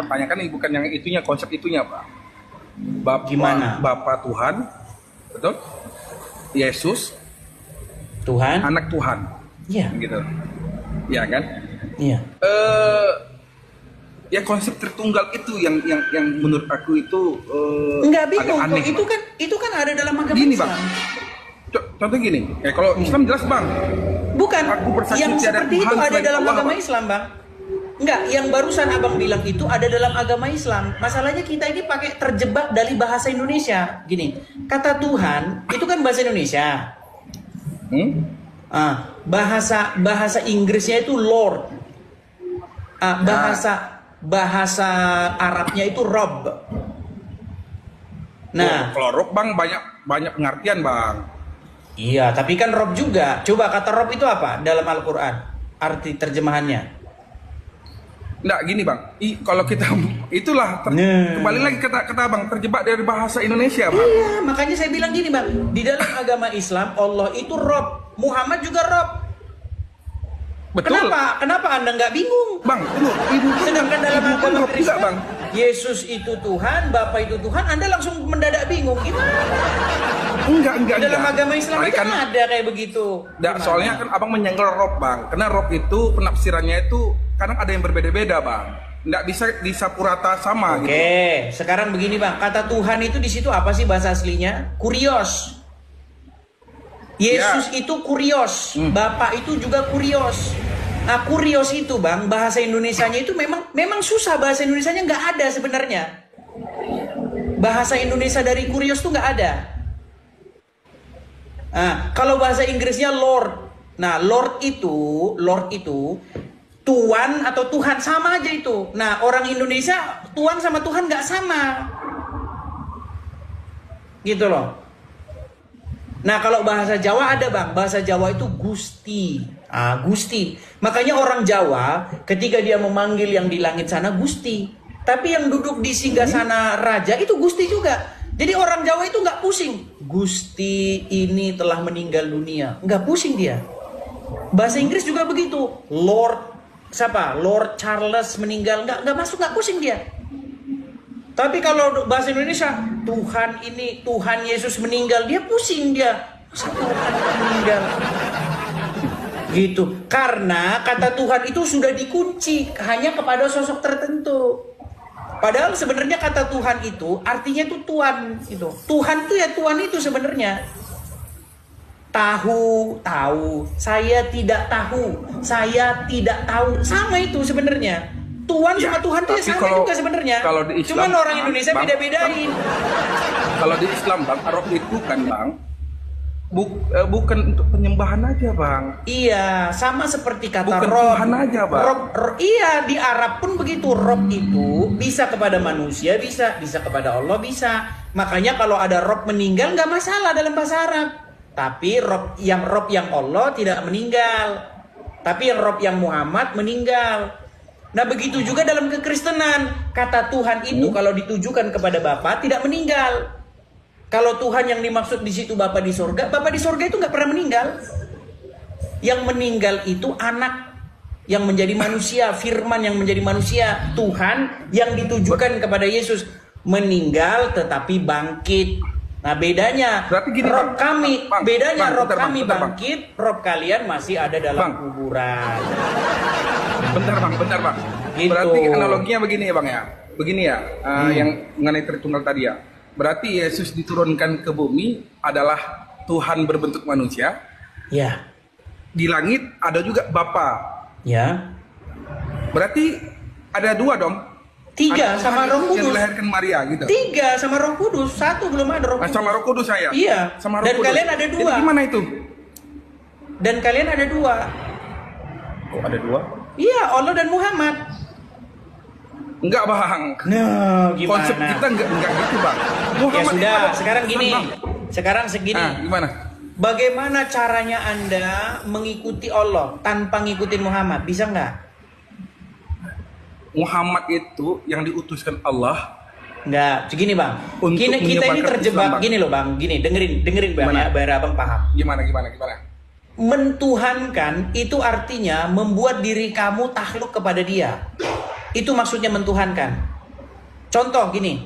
pertanyakan ini bukan yang itunya, konsep itunya, Pak. Gimana? Bapa Tuhan, betul? Yesus, Tuhan, anak Tuhan. iya, Gitu. Ya kan? iya. Ya konsep tertunggal itu yang menurut aku itu Enggak bingung agak aneh, kok. Bang. Itu kan ada dalam agama Gini, Islam. Bang. Contoh gini, kalau Islam jelas, Bang. Bukan, Aku bersaksi yang tiada seperti Tuhan itu ada selain dalam Allah, agama Bang. Islam, Bang. Enggak, yang barusan Abang bilang itu ada dalam agama Islam. Masalahnya kita ini pakai terjebak dari bahasa Indonesia. Gini, kata Tuhan itu kan bahasa Indonesia. Bahasa Inggrisnya itu Lord. Bahasa Arabnya itu Rob. Nah, kalau Rob, Bang, banyak pengertian, Bang. iya, tapi kan Rob juga. Coba kata Rob itu apa dalam Al-Quran? Arti terjemahannya. Nggak, gini, Bang. Kalau kita itulah kembali lagi kata Bang, terjebak dari bahasa Indonesia, Bang. Iya, makanya saya bilang gini, Bang. Di dalam agama Islam Allah itu Rob, Muhammad juga Rob. Betul. Kenapa Anda nggak bingung? Bang, ibu Sedangkan dalam agama Rob juga, Kristen, Bang. Yesus itu Tuhan, Bapa itu Tuhan, Anda langsung mendadak bingung. Gimana? Enggak. Dalam agama Islam Tadi itu kan ada kayak begitu. Enggak, soalnya kan Abang menyenggol Rob, Bang. Karena Rob itu penafsirannya itu kadang ada yang berbeda-beda, Bang. Nggak bisa disapu rata sama gitu. Oke, sekarang begini, Bang. Kata Tuhan itu di situ apa sih bahasa aslinya? Kurios. Yesus itu kurios, Bapak itu juga kurios. Nah, kurios itu, Bang, bahasa Indonesianya itu memang susah, bahasa Indonesianya nggak ada sebenarnya. Bahasa Indonesia dari kurios tuh nggak ada. Nah, kalau bahasa Inggrisnya Lord. Nah, Lord itu Tuan atau Tuhan sama aja itu. Nah, orang Indonesia Tuan sama Tuhan nggak sama. Gitu loh. Nah, kalau bahasa Jawa ada, Bang. Bahasa Jawa itu Gusti. Gusti. Makanya orang Jawa ketika dia memanggil yang di langit sana Gusti. Tapi yang duduk di singgasana raja itu Gusti juga. Jadi orang Jawa itu nggak pusing. Gusti ini telah meninggal dunia. Nggak pusing dia. Bahasa Inggris juga begitu. Lord Charles meninggal. Nggak pusing dia. Tapi kalau bahasa Indonesia, Tuhan Yesus meninggal, dia pusing dia. Masa Tuhan meninggal? Gitu. Karena kata Tuhan itu sudah dikunci hanya kepada sosok tertentu. Padahal sebenarnya kata Tuhan itu artinya itu Tuhan itu. Tuhan itu ya Tuhan itu sebenarnya. Tahu, saya tidak tahu, sama itu sebenarnya. Tuhan sama Tuhan itu ya sama juga sebenarnya. Cuman orang Indonesia beda-bedain. Kalau di Islam, Bang, Rob itu kan, Bang, bukan untuk penyembahan aja, Bang. Iya, sama seperti kata bukan Rob. Tuhan aja, Bang. Iya, di Arab pun begitu. Rob itu bisa kepada manusia, bisa kepada Allah, bisa. Makanya kalau ada Rob meninggal nggak masalah dalam bahasa Arab. Tapi Rob yang Allah tidak meninggal. Tapi yang Rob yang Muhammad meninggal. Nah, begitu juga dalam kekristenan. Kata Tuhan itu kalau ditujukan kepada Bapa tidak meninggal. Kalau Tuhan yang dimaksud di situ Bapa di sorga itu nggak pernah meninggal. Yang meninggal itu anak yang menjadi manusia, firman yang menjadi manusia. Tuhan yang ditujukan kepada Yesus meninggal tetapi bangkit. Nah, bedanya gini, Rob kami, Rob kami bangkit, Bang. Rob kalian masih ada dalam kuburan. Bentar, Bang. Gitu. Berarti analoginya begini ya, Bang ya. Begini ya, yang mengenai Tritunggal tadi ya. Berarti Yesus diturunkan ke bumi adalah Tuhan berbentuk manusia. Ya. Di langit ada juga Bapa. Ya. Berarti ada dua dong. 3 sama Roh Kudus. Yang dilahirkan Maria gitu. 3 sama Roh Kudus, 1 belum ada Roh Kudus. Sama Roh Kudus saya. Iya. Sama Roh Dan Kudus. kalian ada 2. Jadi gimana itu? Dan kalian ada 2. Kok ada 2? Iya, Allah dan Muhammad. Enggak, Bang. Nah, gimana? Konsep kita enggak gitu, Bang. Muhammad ya sudah, sekarang gini. Bang. Sekarang segini. Gimana? Bagaimana caranya Anda mengikuti Allah tanpa ngikutin Muhammad? Bisa nggak? Muhammad itu yang diutuskan Allah. Enggak, segini, Bang. Untuk Kita ini terjebab Islam, Bang. Gini loh, Bang. Gini, dengerin Bang ya, biar Abang paham. Gimana? Mentuhankan itu artinya membuat diri kamu takluk kepada Dia. Itu maksudnya mentuhankan. Contoh gini,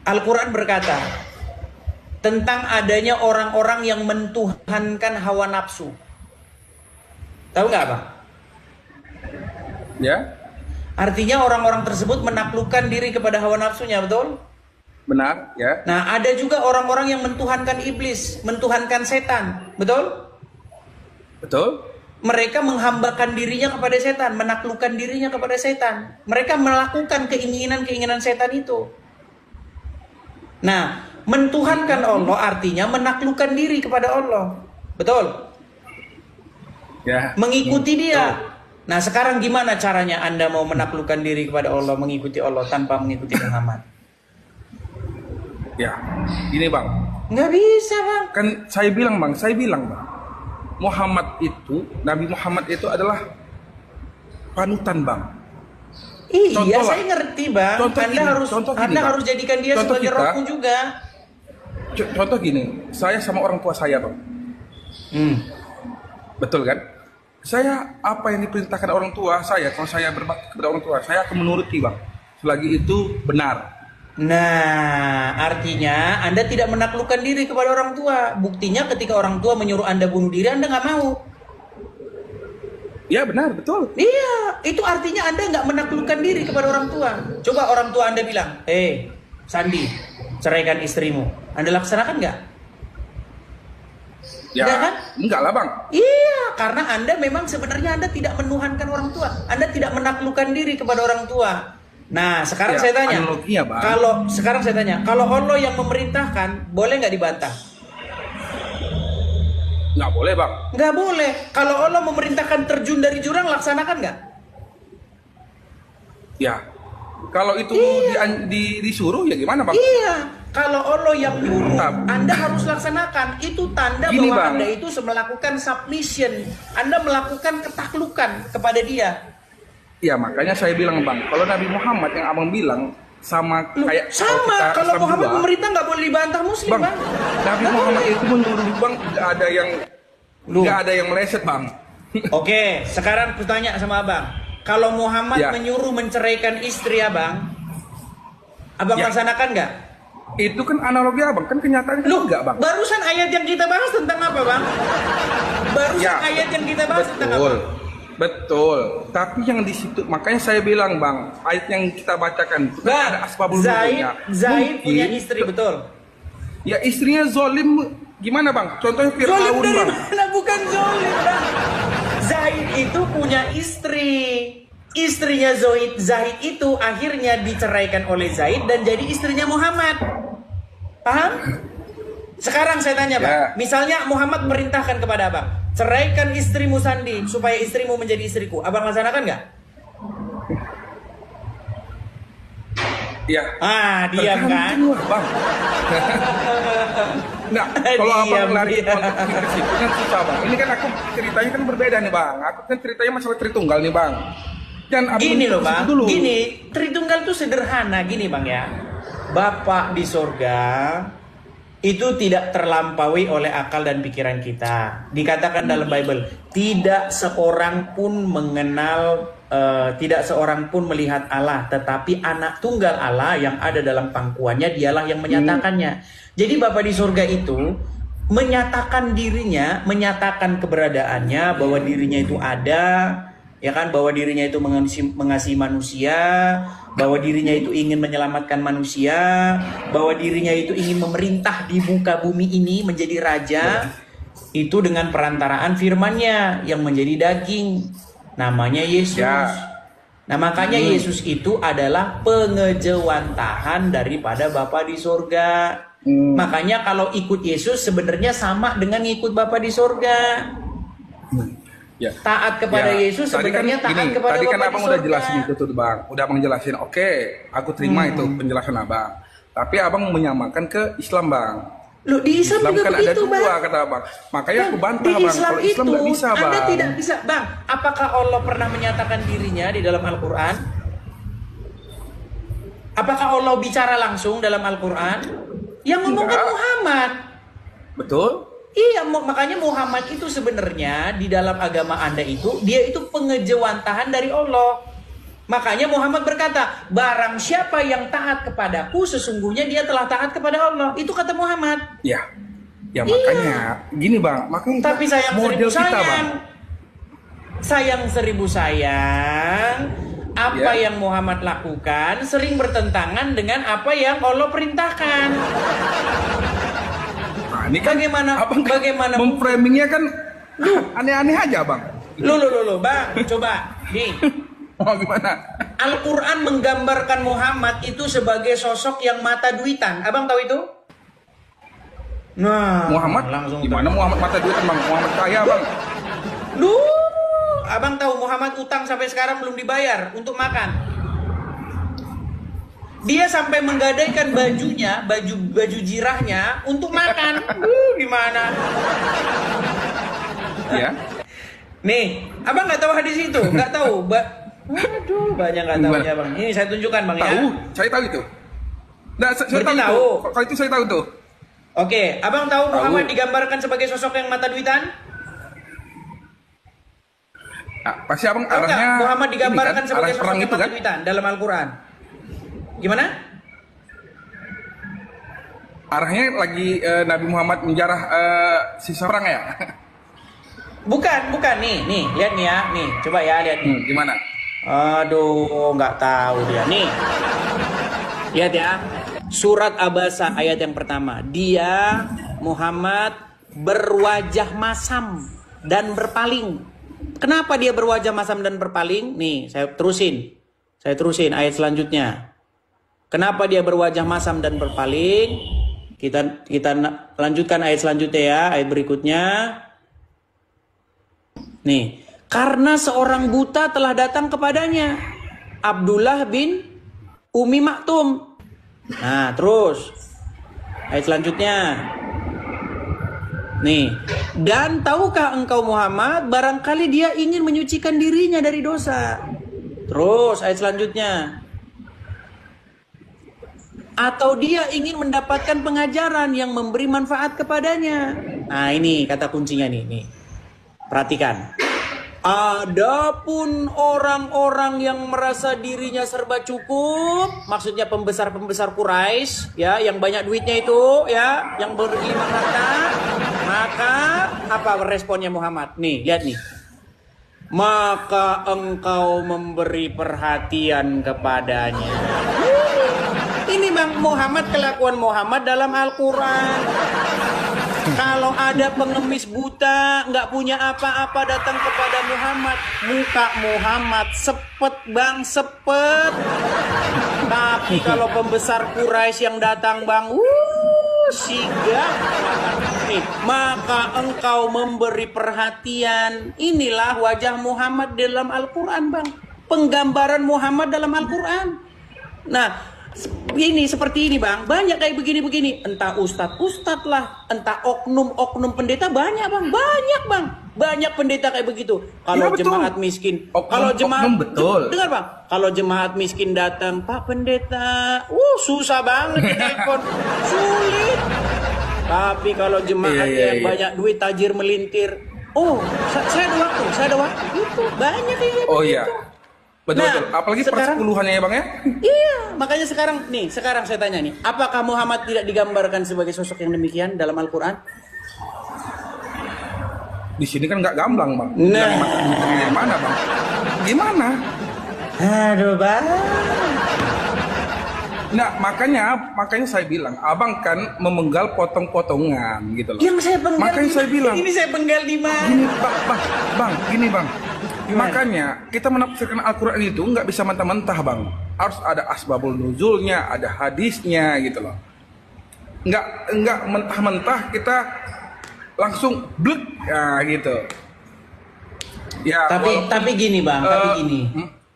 Al-Quran berkata tentang adanya orang-orang yang mentuhankan hawa nafsu. Tahu nggak Bang? Ya. Artinya orang-orang tersebut menaklukkan diri kepada hawa nafsunya, betul? Benar, ya. Nah, ada juga orang-orang yang mentuhankan iblis, mentuhankan setan, betul? Betul. Mereka menghambakan dirinya kepada setan, menaklukkan dirinya kepada setan. Mereka melakukan keinginan-keinginan setan itu. Nah, mentuhankan Allah artinya menaklukkan diri kepada Allah. Betul? Ya. Mengikuti dia. Betul. Nah, sekarang gimana caranya Anda mau menaklukkan diri kepada Allah, mengikuti Allah tanpa mengikuti Muhammad? Ya, gini Bang. Nggak bisa, Bang. Kan saya bilang Bang. Muhammad itu, Nabi Muhammad itu adalah panutan Bang. Iya, Contoh saya lah. ngerti Bang. Contoh Anda gini, harus contoh gini, Anda Bang. harus jadikan dia Contoh sebagai kita- rohku juga. Contoh gini, saya sama orang tua saya Bang. Betul kan? Saya apa yang diperintahkan orang tua saya, kalau saya berbakti kepada orang tua, saya akan menuruti Bang. Selagi itu benar. Nah, artinya Anda tidak menaklukkan diri kepada orang tua. Buktinya ketika orang tua menyuruh Anda bunuh diri, Anda nggak mau. Ya benar, betul. Iya, itu artinya Anda nggak menaklukkan diri kepada orang tua. Coba orang tua Anda bilang, Sandi, ceraikan istrimu. Anda laksanakan nggak? Ya, Enggak kan? enggak lah Bang. Iya, karena Anda memang sebenarnya Anda tidak menuhankan orang tua. Anda tidak menaklukkan diri kepada orang tua. Nah, sekarang Ya, saya tanya, analoginya, Bang. kalau Allah yang memerintahkan, boleh nggak dibantah? Nggak boleh Bang. Nggak boleh. Kalau Allah memerintahkan terjun dari jurang, laksanakan nggak? Ya, kalau itu disuruh ya gimana Bang? Iya. Kalau Allah yang nyuruh, Mantap. Anda harus laksanakan. Itu tanda Gini, bahwa Bang. Anda itu melakukan submission. Anda melakukan ketaklukan kepada Dia. Ya makanya saya bilang Bang, kalau Nabi Muhammad yang abang bilang sama Loh, kayak sama. Kalau Islam Muhammad juga, pemerintah nggak boleh dibantah Muslim, Bang, Bang. Nabi Nggak Muhammad boleh. itu menyuruh Bang, Loh. nggak ada yang meleset Bang. Oke, sekarang aku tanya sama Abang. Kalau Muhammad Ya. menyuruh menceraikan istri Abang Ya. laksanakan nggak? Itu kan analogi Abang, kan kenyataan Loh, enggak Bang? barusan ayat yang kita bahas tentang apa, Bang? Barusan Ya. ayat yang kita bahas tentang apa? Betul. Betul, tapi yang di situ makanya saya bilang Bang, ayat yang kita bacakan itu kan Bang, ada asbabul Zaid nuzulnya. punya Mungkin- istri, betul? Ya istrinya zolim gimana Bang? Contohnya Zolim Fir'aun dari Bang. mana? Bukan zolim, Bang. Zaid itu punya istri. Istrinya Zaid itu akhirnya diceraikan oleh Zaid dan jadi istrinya Muhammad. Paham? Sekarang saya tanya, Bang. Ya. Misalnya Muhammad merintahkan kepada Abang, ceraikan istrimu Sandi supaya istrimu menjadi istriku. Abang laksanakan nggak? Ya. Diam kan? Tergantung lah, Bang. Nggak, kalau Diam, abang lari diam. ke situ kan susah Bang. Ini kan aku ceritanya kan berbeda nih Bang. Aku kan ceritanya masalah Tritunggal nih Bang. Dan abang Gini loh ke situ Bang, dulu. gini, Tritunggal itu sederhana, gini Bang ya. Bapak di sorga itu tidak terlampaui oleh akal dan pikiran kita. Dikatakan dalam Bible, tidak seorang pun mengenal, tidak seorang pun melihat Allah, tetapi anak tunggal Allah yang ada dalam pangkuannya, dialah yang menyatakannya. Jadi Bapak di sorga itu menyatakan dirinya, menyatakan keberadaannya, bahwa dirinya itu ada, ya kan, bahwa dirinya itu mengasihi manusia, bahwa dirinya itu ingin menyelamatkan manusia, bahwa dirinya itu ingin memerintah di muka bumi ini menjadi raja, itu dengan perantaraan firman-Nya yang menjadi daging, namanya Yesus. Ya. Nah makanya Yesus itu adalah pengejawantahan daripada Bapa di sorga. Makanya kalau ikut Yesus sebenarnya sama dengan ikut Bapa di sorga. Ya. Taat kepada Ya, Yesus tadi sebenarnya kan taat gini, kepada tadi kan Bapa di abang udah sorga. jelasin itu tuh Bang, udah abang jelasin. Oke, aku terima itu penjelasan abang. Tapi abang menyamakan ke Islam Bang. Loh di Islam juga kan ada begitu dua Bang. kata abang. Makanya aku bantah Di Bang. Islam Kalau Islam itu nggak bisa Bang. Anda tidak bisa Bang. Apakah Allah pernah menyatakan dirinya di dalam Al-Quran? Apakah Allah bicara langsung dalam Al-Quran? Yang ngomong kan Enggak. Muhammad. Betul? Iya, makanya Muhammad itu sebenarnya di dalam agama Anda itu, dia itu pengejawantahan dari Allah. Makanya Muhammad berkata, barang siapa yang taat kepadaku, sesungguhnya dia telah taat kepada Allah. Itu kata Muhammad. Ya, ya makanya gini bang, makanya Tapi sayang model seribu kita bang. sayang. Sayang seribu sayang. Apa Ya. yang Muhammad lakukan sering bertentangan dengan apa yang Allah perintahkan. Nah, ini kan Bagaimana memframingnya kan aneh-aneh aja bang. Lu, Bang, coba nih. Oh gimana? Al-Quran menggambarkan Muhammad itu sebagai sosok yang mata duitan. Abang tahu itu? Nah, Muhammad langsung gimana Muhammad mata duitan bang? Muhammad kaya bang. Abang tahu Muhammad utang sampai sekarang belum dibayar untuk makan. Dia sampai menggadaikan bajunya, baju jirahnya untuk makan. Gimana? Ya. Nih, abang nggak tahu hadis itu? Nggak tahu? Waduh, banyak nggak tahunya bang. Ini saya tunjukkan bang ya. Tahu, saya tahu itu. Nah, saya Berarti tahu. tahu. Itu. Kalau itu saya tahu tuh. Oke, abang tahu Tahu. Muhammad digambarkan sebagai sosok yang mata duitan? Nah, pasti abang Tahu nggak? arahnya Muhammad digambarkan ini kan, sebagai arah sosok perang yang itu mata kan? duitan dalam Al-Quran. Gimana? Arahnya lagi Nabi Muhammad menjarah sisa perang ya? Bukan nih, lihat nih ya, nih, coba ya lihat nih. Gimana? Aduh, nggak tahu dia nih. Lihat ya, surat Abasa ayat yang pertama. Dia Muhammad berwajah masam dan berpaling. Kenapa dia berwajah masam dan berpaling? Nih, saya terusin ayat selanjutnya. Kenapa dia berwajah masam dan berpaling? Kita lanjutkan ayat selanjutnya ya, ayat berikutnya. Nih, karena seorang buta telah datang kepadanya, Abdullah bin Umi Maktum. Nah, terus ayat selanjutnya. Nih, dan tahukah engkau Muhammad, barangkali dia ingin menyucikan dirinya dari dosa. Terus ayat selanjutnya. Atau dia ingin mendapatkan pengajaran yang memberi manfaat kepadanya. Nah, ini kata kuncinya nih. Perhatikan. Adapun orang-orang yang merasa dirinya serba cukup, maksudnya pembesar-pembesar Quraisy, ya, yang banyak duitnya itu, ya, yang berlimpah harta, maka apa responnya Muhammad? Nih, lihat nih. Maka engkau memberi perhatian kepadanya. Ini Bang Muhammad, kelakuan Muhammad dalam Al-Quran. Kalau ada pengemis buta, nggak punya apa-apa datang kepada Muhammad, muka Muhammad sepet bang, sepet. Tapi kalau pembesar Quraisy yang datang bang, sigap. Nih, maka engkau memberi perhatian. Inilah wajah Muhammad dalam Al-Quran bang. Penggambaran Muhammad dalam Al-Quran. Nah, ini seperti ini bang, banyak kayak begini-begini. Entah ustadz lah, entah oknum pendeta, banyak bang, banyak pendeta kayak begitu. Kalau ya, jemaat miskin, kalau jemaat betul. Dengar bang, kalau jemaat miskin datang, Pak Pendeta, susah banget ditelepon, sulit. Tapi kalau jemaat yang banyak duit, tajir melintir, saya ada waktu, itu banyak kayak gitu. Oh iya. Betul. Apalagi persepuluhannya ya bang ya? Iya, makanya sekarang saya tanya nih, apakah Muhammad tidak digambarkan sebagai sosok yang demikian dalam Al-Quran? Di sini kan nggak gamblang bang. Nah, gimana bang? Gimana? Aduh bang. Nah makanya saya bilang, abang kan memenggal potong-potongan gitu loh. Yang saya penggal. Makanya saya bilang. Ini saya penggal di mana? Gini bang, gini bang. Gimana? Makanya kita menafsirkan Al-Quran itu nggak bisa mentah-mentah bang. Harus ada asbabul nuzulnya, ada hadisnya gitu loh. Nggak mentah-mentah kita langsung blek ya gitu. Ya. Tapi gini bang,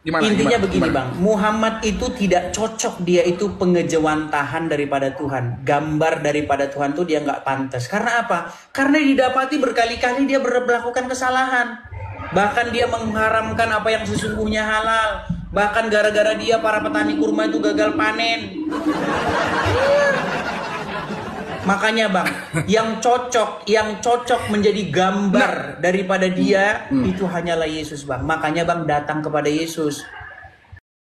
Intinya begini bang, Muhammad itu tidak cocok, dia itu pengejawantahan daripada Tuhan, gambar daripada Tuhan tuh dia nggak pantas. Karena apa? Karena didapati berkali-kali dia melakukan kesalahan. Bahkan dia mengharamkan apa yang sesungguhnya halal. Bahkan gara-gara dia para petani kurma itu gagal panen. Makanya bang, yang cocok menjadi gambar daripada dia itu hanyalah Yesus bang. Makanya bang datang kepada Yesus.